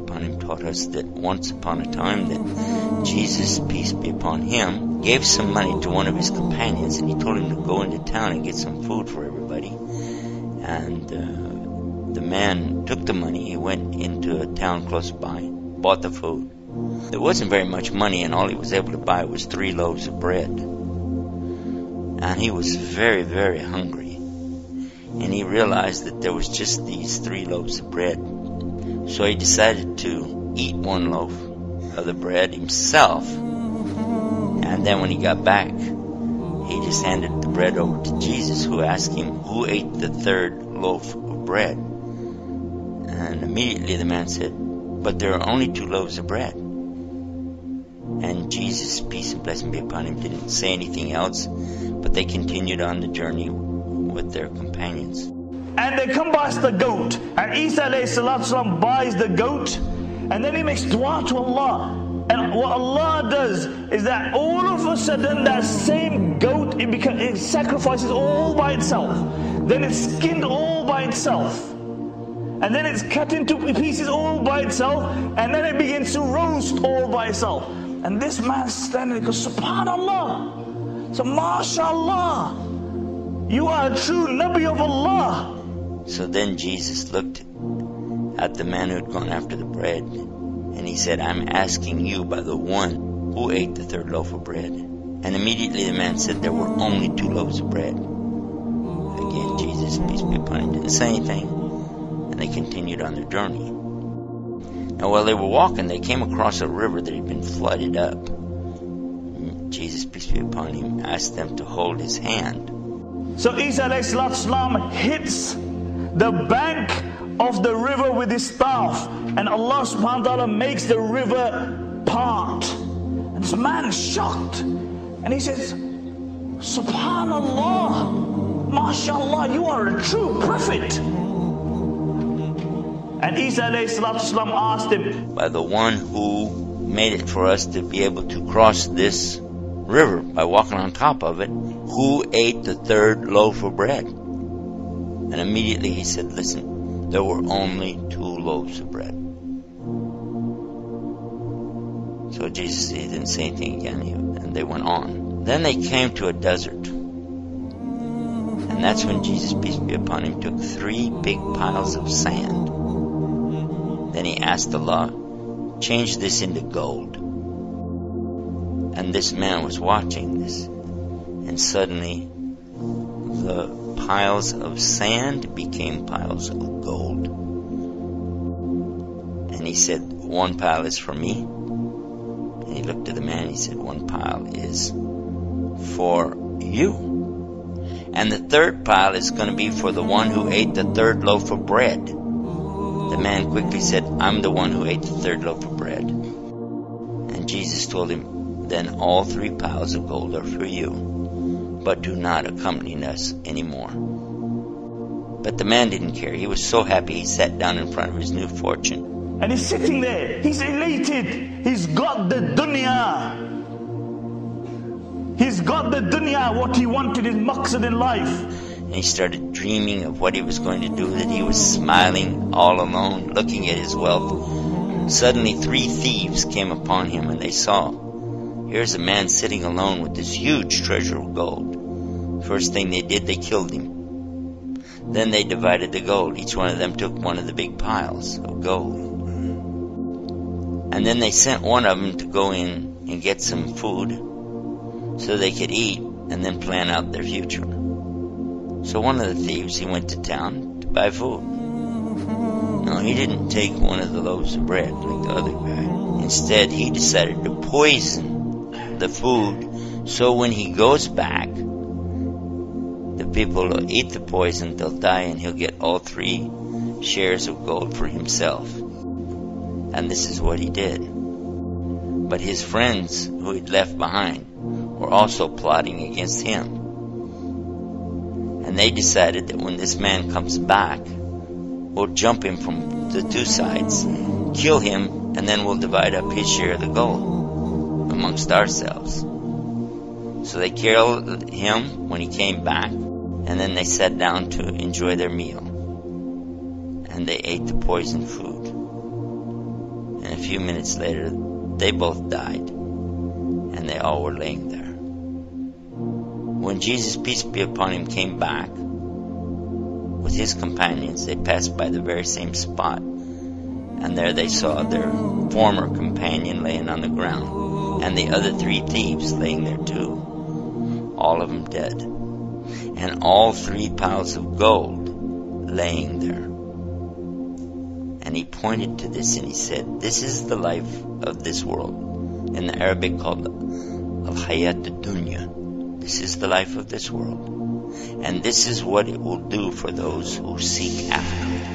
upon him, taught us that once upon a time that Jesus, peace be upon him, gave some money to one of his companions, and he told him to go into town and get some food for everybody. And the man took the money, he went into a town close by, bought the food. There wasn't very much money, and all he was able to buy was 3 loaves of bread. And he was very, very hungry. And he realized that there was just these 3 loaves of bread. So he decided to eat 1 loaf of the bread himself. And then when he got back, he just handed the bread over to Jesus, who asked him who ate the 3rd loaf of bread. And immediately the man said, "But there are only 2 loaves of bread." And Jesus, peace and blessing be upon him, didn't say anything else, but they continued on the journey with their companions. And they come past the goat, and Isa ﷺ buys the goat, and then he makes dua to Allah. And what Allah does is that all of a sudden that same goat, it sacrifices all by itself. Then it's skinned all by itself. And then it's cut into pieces all by itself, and then it begins to roast all by itself. And this man standing there goes, "Subhanallah." So, MashaAllah, you are a true Nabi of Allah. So then Jesus looked at the man who had gone after the bread, and he said, "I'm asking you by the one who ate the 3rd loaf of bread." And immediately the man said there were only 2 loaves of bread. Again, Jesus, peace be upon him, didn't say anything, and they continued on their journey. Now while they were walking, they came across a river that had been flooded up. Jesus, peace be upon him, asked them to hold his hand. So Isa ﷺ hits the bank of the river with his staff, and Allah subhanahu wa ta'ala makes the river part. And this man is shocked, and he says, "Subhanallah, MashaAllah, you are a true prophet." And Isa ﷺ asked him, "By the one who made it for us to be able to cross this river by walking on top of it, who ate the 3rd loaf of bread?" And immediately he said, "Listen, there were only 2 loaves of bread." So Jesus, he didn't say anything again, and they went on. Then they came to a desert. And that's when Jesus, peace be upon him, took 3 big piles of sand. Then he asked Allah, "Change this into gold." And this man was watching this, and suddenly the piles of sand became piles of gold. And he said, "1 pile is for me." And he looked at the man and he said, "1 pile is for you. And the 3rd pile is going to be for the one who ate the 3rd loaf of bread." The man quickly said, "I'm the one who ate the 3rd loaf of bread." And Jesus told him, "Then all 3 piles of gold are for you, but do not accompany us anymore." But the man didn't care. He was so happy he sat down in front of his new fortune. And he's sitting there, he's elated, he's got the dunya. He's got the dunya, what he wanted, his maqsad in life. And he started dreaming of what he was going to do, that he was smiling all alone, looking at his wealth. Suddenly 3 thieves came upon him, and they saw, here's a man sitting alone with this huge treasure of gold. First thing they did, they killed him. Then they divided the gold. Each one of them took one of the big piles of gold. And then they sent one of them to go in and get some food so they could eat and then plan out their future. So one of the thieves, he went to town to buy food. No, he didn't take one of the loaves of bread like the other guy. Instead, he decided to poison the food, so when he goes back, the people will eat the poison, they'll die, and he'll get all 3 shares of gold for himself. And this is what he did. But his friends who he'd left behind were also plotting against him. And they decided that when this man comes back, we'll jump him from the 2 sides, kill him, and then we'll divide up his share of the gold amongst ourselves. So they killed him when he came back, and then they sat down to enjoy their meal. And they ate the poisoned food. few minutes later, they both died, and they all were laying there. When Jesus, peace be upon him, came back with his companions, they passed by the very same spot, and there they saw their former companion laying on the ground, and the other 3 thieves laying there too, all of them dead, and all 3 piles of gold laying there. And he pointed to this and he said, this is the life of this world, in the Arabic called al-hayat ad-dunya. This is the life of this world, and this is what it will do for those who seek after it.